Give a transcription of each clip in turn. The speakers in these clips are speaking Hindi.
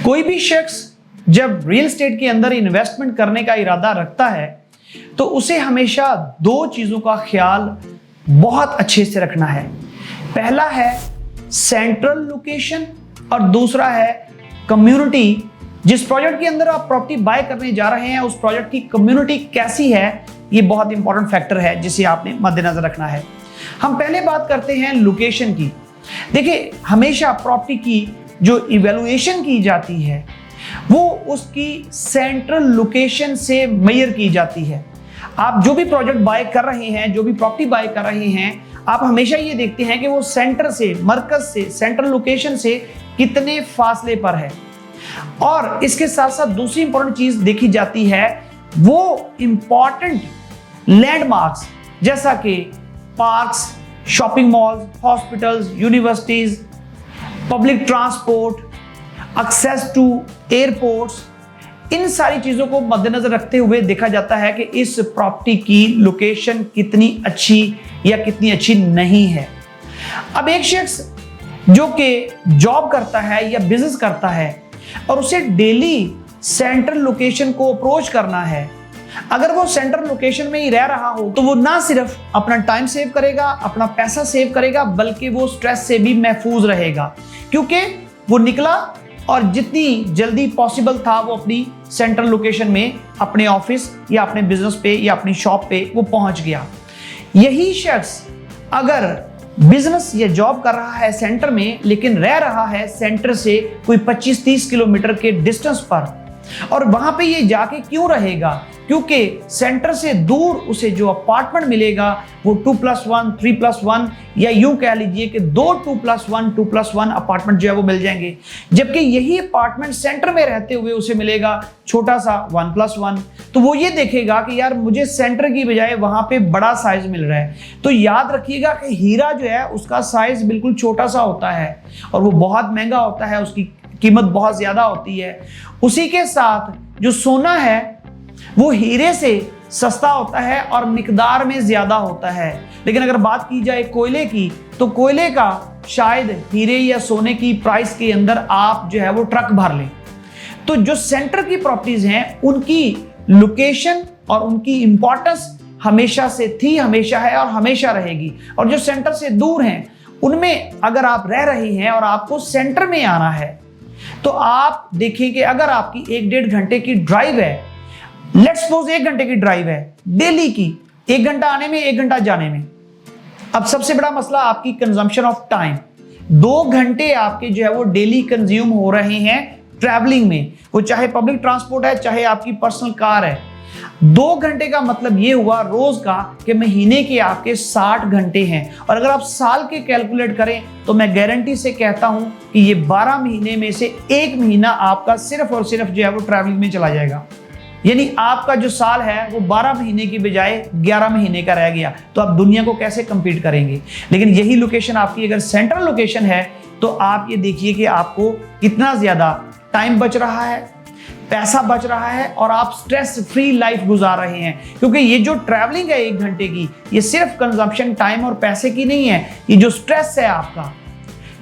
कोई भी शख्स जब रियल एस्टेट के अंदर इन्वेस्टमेंट करने का इरादा रखता है तो उसे हमेशा दो चीजों का ख्याल बहुत अच्छे से रखना है। पहला है सेंट्रल लोकेशन और दूसरा है कम्युनिटी। जिस प्रोजेक्ट के अंदर आप प्रॉपर्टी बाय करने जा रहे हैं उस प्रोजेक्ट की कम्युनिटी कैसी है, ये बहुत इंपॉर्टेंट फैक्टर है जिसे आपने मद्देनजर रखना है। हम पहले बात करते हैं लोकेशन की। देखिए, हमेशा प्रॉपर्टी की जो इवैल्यूएशन की जाती है वो उसकी सेंट्रल लोकेशन से मेजर की जाती है। आप जो भी प्रोजेक्ट बाय कर रहे हैं, जो भी प्रॉपर्टी बाय कर रहे हैं, आप हमेशा ये देखते हैं कि वो सेंटर से, मरकज से, सेंट्रल लोकेशन से कितने फासले पर है। और इसके साथ साथ दूसरी इंपॉर्टेंट चीज देखी जाती है वो इंपॉर्टेंट लैंडमार्क्स, जैसा कि parks, shopping malls, hospitals, universities, public transport, access to airports. इन सारी चीजों को मद्देनजर रखते हुए देखा जाता है कि इस प्रॉपर्टी की लोकेशन कितनी अच्छी या कितनी अच्छी नहीं है। अब एक शख्स जो कि जॉब करता है या बिजनेस करता है और उसे डेली सेंट्रल लोकेशन को अप्रोच करना है, अगर वो सेंट्रल लोकेशन में ही रह रहा हो तो वो ना सिर्फ अपना टाइम सेव करेगा, अपना पैसा सेव करेगा, बल्कि वो स्ट्रेस से भी महफूज रहेगा, क्योंकि वो निकला और जितनी जल्दी पॉसिबल था वो अपनी सेंट्रल लोकेशन में अपने ऑफिस या अपने बिजनेस पे या अपनी शॉप पे वो पहुंच गया। यही शख्स अगर बिजनेस या जॉब कर रहा है सेंटर में, लेकिन रह रहा है सेंटर से कोई 25-30 किलोमीटर के डिस्टेंस पर, और वहां पे ये जाके क्यों रहेगा, क्योंकि सेंटर से दूर उसे जो अपार्टमेंट मिलेगा वो 2+1, 3+1 या यूं कह लीजिए कि 2 2+1, 2+1 अपार्टमेंट जो है वो मिल जाएंगे। जबकि यही अपार्टमेंट सेंटर में रहते हुए उसे मिलेगा छोटा सा 1+1। तो वो ये देखेगा कि यार मुझे सेंटर की बजाय वहां पे बड़ा साइज मिल रहा है। तो याद रखिएगा कि हीरा जो है उसका साइज बिल्कुल छोटा सा होता है और वो बहुत महंगा होता है, उसकी कीमत बहुत ज्यादा होती है। उसी के साथ जो सोना है वो हीरे से सस्ता होता है और मिकदार में ज्यादा होता है। लेकिन अगर बात की जाए कोयले की, तो कोयले का शायद हीरे या सोने की प्राइस के अंदर आप जो है वो ट्रक भर लें। तो जो सेंटर की प्रॉपर्टीज हैं उनकी लोकेशन और उनकी इंपॉर्टेंस हमेशा से थी, हमेशा है और हमेशा रहेगी। और जो सेंटर से दूर हैं उनमें अगर आप रह रहे हैं और आपको सेंटर में आना है तो आप देखिए कि अगर आपकी 1-1.5 घंटे की ड्राइव है, लेट्स सपोज 1 घंटे की ड्राइव है डेली की, 1 घंटा आने में 1 घंटा जाने में। अब सबसे बड़ा मसला आपकी कंजम्पशन ऑफ टाइम। 2 घंटे आपके जो है वो डेली कंज्यूम हो रहे हैं ट्रैवलिंग में, वो चाहे पब्लिक ट्रांसपोर्ट है चाहे आपकी पर्सनल कार है। 2 घंटे का मतलब ये हुआ रोज का कि महीने के आपके 60 घंटे हैं। और अगर आप साल के कैलकुलेट करें तो मैं गारंटी से कहता हूं कि ये 12 महीने में से 1 महीना आपका सिर्फ और सिर्फ जो है वो ट्रैवलिंग में चला जाएगा। यानी आपका जो साल है वो 12 महीने की बजाय 11 महीने का रह गया। तो आप दुनिया को कैसे कंपीट करेंगे। लेकिन यही लोकेशन आपकी अगर सेंट्रल लोकेशन है तो आप ये देखिए कि आपको कितना ज्यादा टाइम बच रहा है, पैसा बच रहा है और आप स्ट्रेस फ्री लाइफ गुजार रहे हैं। क्योंकि ये जो ट्रैवलिंग है 1 घंटे की, ये सिर्फ कंजम्पशन टाइम और पैसे की नहीं है, ये जो स्ट्रेस है आपका,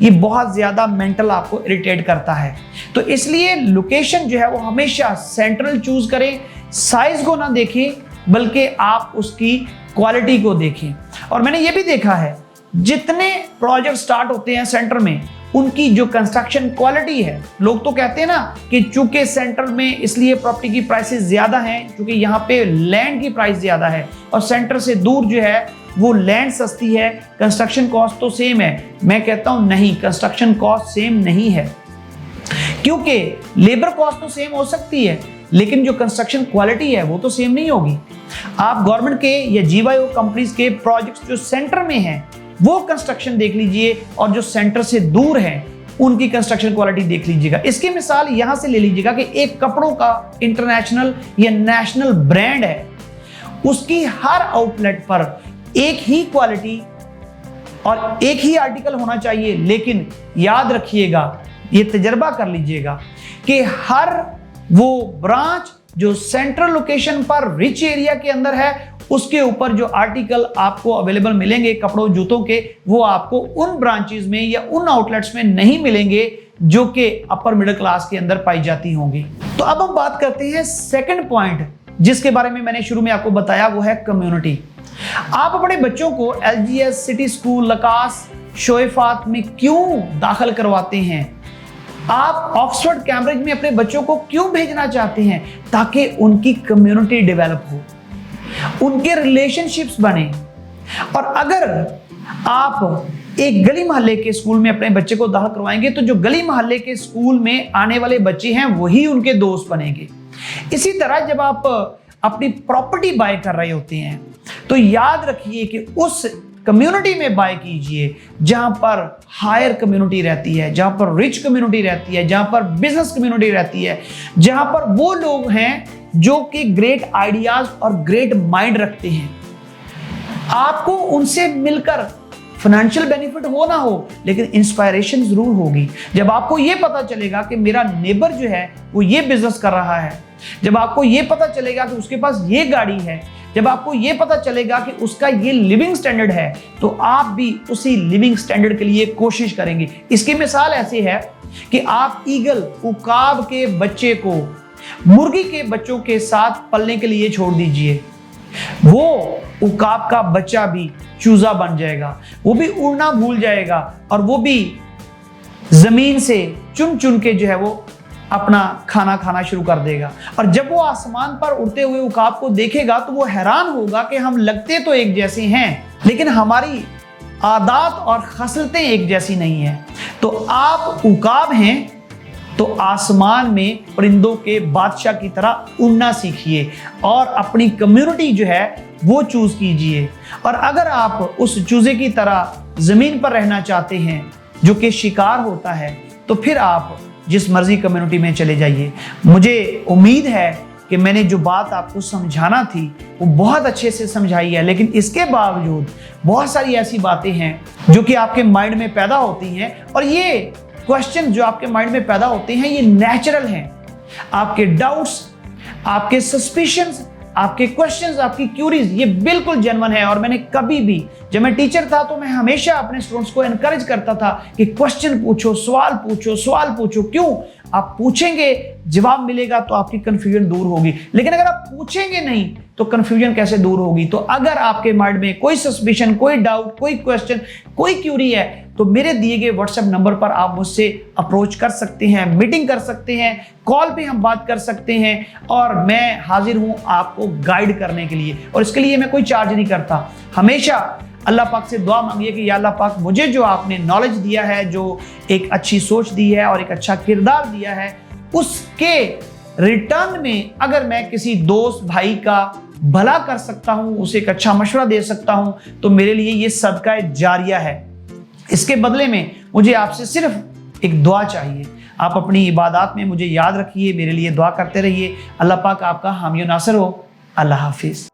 ये बहुत ज्यादा मेंटल आपको इरिटेट करता है। तो इसलिए लोकेशन जो है वो हमेशा सेंट्रल चूज करें, साइज को ना देखें बल्कि आप उसकी क्वालिटी को देखें। और मैंने ये भी देखा है जितने प्रोजेक्ट स्टार्ट होते हैं सेंटर में उनकी जो कंस्ट्रक्शन क्वालिटी है, लोग तो कहते हैं ना कि चूंकि सेंटर में इसलिए प्रॉपर्टी की प्राइसेस ज्यादा हैं क्योंकि यहाँ पे लैंड की प्राइस ज्यादा है, और सेंटर से दूर जो है वो लैंड सस्ती है, कंस्ट्रक्शन कॉस्ट तो सेम है। मैं कहता हूं नहीं, कंस्ट्रक्शन कॉस्ट सेम नहीं है, क्योंकि लेबर कॉस्ट तो सेम हो सकती है लेकिन जो कंस्ट्रक्शन क्वालिटी है वो तो सेम नहीं होगी। आप गवर्नमेंट के या जीवाईओ कंपनीज के प्रोजेक्ट्स जो सेंटर में हैं वो कंस्ट्रक्शन देख लीजिए और जो सेंटर से दूर है उनकी कंस्ट्रक्शन क्वालिटी देख लीजिएगा। इसकी मिसाल यहां से ले लीजिएगा कि एक कपड़ों का इंटरनेशनल या नेशनल ब्रांड है, उसकी हर आउटलेट पर एक ही क्वालिटी और एक ही आर्टिकल होना चाहिए। लेकिन याद रखिएगा, ये तजर्बा कर लीजिएगा कि हर वो ब्रांच जो सेंट्रल लोकेशन पर रिच एरिया के अंदर है उसके ऊपर जो आर्टिकल आपको अवेलेबल मिलेंगे कपड़ों जूतों के, वो आपको उन ब्रांचेस में या उन आउटलेट्स में नहीं मिलेंगे जो कि अपर मिडिल क्लास के अंदर पाई जाती होंगी। तो अब हम बात करते हैं सेकंड पॉइंट जिसके बारे में मैंने शुरू में आपको बताया, वो है कम्युनिटी। आप अपने बच्चों को एलजीएस, सिटी स्कूल, लकास, शोएफात में क्यों दाखिल करवाते हैं? आप ऑक्सफोर्ड, कैम्ब्रिज में अपने बच्चों को क्यों भेजना चाहते हैं? ताकि उनकी कम्युनिटी डेवलप हो, उनके रिलेशनशिप्स बने। और अगर आप एक गली मोहल्ले के स्कूल में अपने बच्चे को दाखिल करवाएंगे तो जो गली मोहल्ले के स्कूल में आने वाले बच्चे हैं वही उनके दोस्त बनेंगे। इसी तरह जब आप अपनी प्रॉपर्टी बाय कर रहे होते हैं तो याद रखिए कि उस कम्युनिटी में बाय कीजिए जहां पर हायर कम्युनिटी रहती है, जहां पर रिच कम्युनिटी रहती है, जहां पर बिजनेस कम्युनिटी रहती है, जहां पर वो लोग हैं जो कि ग्रेट आइडियाज और ग्रेट माइंड रखते हैं। आपको उनसे मिलकर फाइनेंशियल बेनिफिट हो ना हो, लेकिन इंस्पायरेशन जरूर होगी। जब आपको यह पता चलेगा कि मेरा नेबर जो है वो ये बिजनेस कर रहा है, जब आपको ये पता चलेगा कि उसके पास ये गाड़ी है, जब आपको ये पता चलेगा कि उसका ये लिविंग स्टैंडर्ड है, तो आप भी उसी लिविंग स्टैंडर्ड के लिए कोशिश करेंगे। इसकी मिसाल ऐसी है कि आप ईगल, उकाब के बच्चे को मुर्गी के बच्चों के साथ पलने के लिए छोड़ दीजिए, वो उकाब का बच्चा भी चूजा बन जाएगा, वो भी उड़ना भूल जाएगा और वो भी जमीन से चुन चुन के जो है वो अपना खाना खाना शुरू कर देगा। और जब वो आसमान पर उड़ते हुए उकाब को देखेगा तो वो हैरान होगा कि हम लगते तो एक जैसे हैं लेकिन हमारी आदत और खसलतें एक जैसी नहीं है। तो आप उकाब हैं तो आसमान में परिंदों के बादशाह की तरह उड़ना सीखिए और अपनी कम्युनिटी जो है वो चूज कीजिए। और अगर आप उस चूजे की तरह जमीन पर रहना चाहते हैं जो कि शिकार होता है, तो फिर आप जिस मर्जी कम्युनिटी में चले जाइए। मुझे उम्मीद है कि मैंने जो बात आपको समझाना थी वो बहुत अच्छे से समझाई है, लेकिन इसके बावजूद बहुत सारी ऐसी बातें हैं जो कि आपके माइंड में पैदा होती हैं, और ये क्वेश्चन जो आपके माइंड में पैदा होते हैं ये नेचुरल हैं। आपके डाउट्स, आपके सस्पिशंस, आपके क्वेश्चंस, आपकी क्यूरीज ये बिल्कुल जेन्युइन है। और मैंने कभी भी, जब मैं टीचर था तो मैं हमेशा अपने स्टूडेंट्स को एनकरेज करता था कि क्वेश्चन पूछो, सवाल पूछो, सवाल पूछो। क्यों? आप पूछेंगे, जवाब मिलेगा तो आपकी कंफ्यूजन दूर होगी, लेकिन अगर आप पूछेंगे नहीं तो कंफ्यूजन कैसे दूर होगी? तो अगर आपके माइंड में कोई सस्पिशन, कोई डाउट, कोई क्वेश्चन, कोई क्यूरी है तो मेरे दिए गए व्हाट्सएप नंबर पर आप मुझसे अप्रोच कर सकते हैं, मीटिंग कर सकते हैं, कॉल पे हम बात कर सकते हैं, और मैं हाजिर हूं आपको गाइड करने के लिए। और इसके लिए मैं कोई चार्ज नहीं करता। हमेशा अल्लाह पाक से दुआ मांगिए कि या अल्लाह पाक मुझे जो आपने नॉलेज दिया है, जो एक अच्छी सोच दी है और एक अच्छा किरदार दिया है, उसके रिटर्न में अगर मैं किसी दोस्त भाई का भला कर सकता हूं, उसे एक अच्छा मशवरा दे सकता हूं, तो मेरे लिए ये सदका जारिया है। इसके बदले में मुझे आपसे सिर्फ एक दुआ चाहिए। आप अपनी इबादत में मुझे याद रखिए, मेरे लिए दुआ करते रहिए। अल्लाह पाक आपका हामी नासर हो। अल्लाह हाफिज।